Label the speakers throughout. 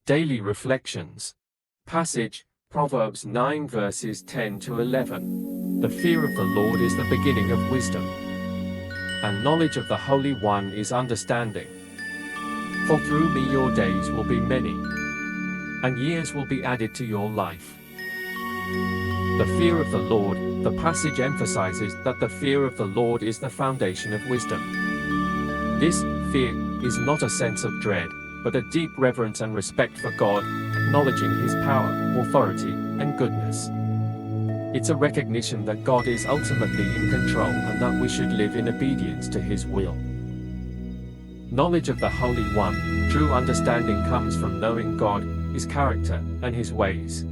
Speaker 1: Daily Reflections. Passage, Proverbs 9 verses 10 to 11. The fear of the Lord is the beginning of wisdom, and knowledge of the Holy One is understanding. For through me your days will be many, and years will be added to your life. The fear of the Lord. The passage emphasizes that the fear of the Lord is the foundation of wisdom. This fear is not a sense of dread, but a deep reverence and respect for God, acknowledging His power, authority, and goodness. It's a recognition that God is ultimately in control and that we should live in obedience to His will. Knowledge of the Holy One. True understanding comes from knowing God, His character, and His ways.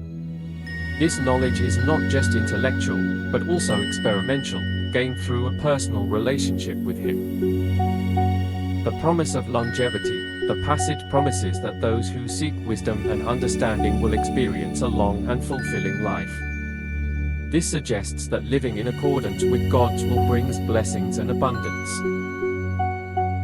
Speaker 1: This knowledge is not just intellectual, but also experiential, gained through a personal relationship with Him. The promise of longevity. The passage promises that those who seek wisdom and understanding will experience a long and fulfilling life. This suggests that living in accordance with God's will brings blessings and abundance.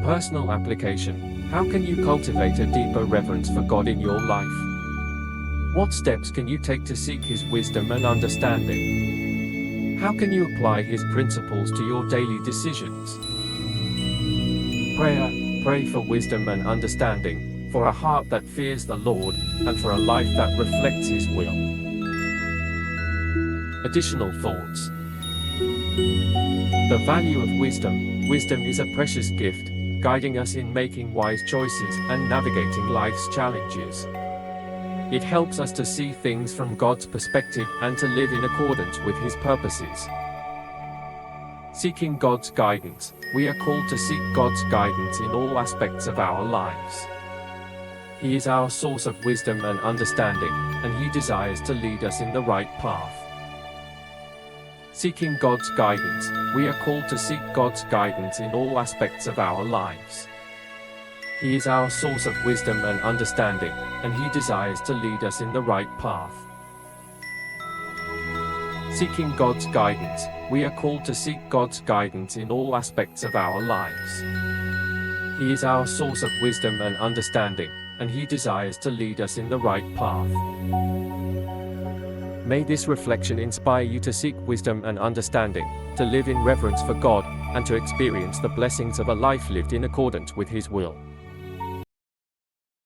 Speaker 1: Personal application. How can you cultivate a deeper reverence for God in your life? What steps can you take to seek His wisdom and understanding? How can you apply His principles to your daily decisions? Prayer. Pray for wisdom and understanding, for a heart that fears the Lord, and for a life that reflects His will. Additional thoughts. The value of wisdom. Wisdom is a precious gift, guiding us in making wise choices and navigating life's challenges. It helps us to see things from God's perspective and to live in accordance with His purposes. Seeking God's guidance. We are called to seek God's guidance in all aspects of our lives. He is our source of wisdom and understanding, and He desires to lead us in the right path. Seeking God's guidance. We are called to seek God's guidance in all aspects of our lives. He is our source of wisdom and understanding, and He desires to lead us in the right path. Seeking God's guidance. We are called to seek God's guidance in all aspects of our lives. He is our source of wisdom and understanding, and He desires to lead us in the right path. May this reflection inspire you to seek wisdom and understanding, to live in reverence for God, and to experience the blessings of a life lived in accordance with His will.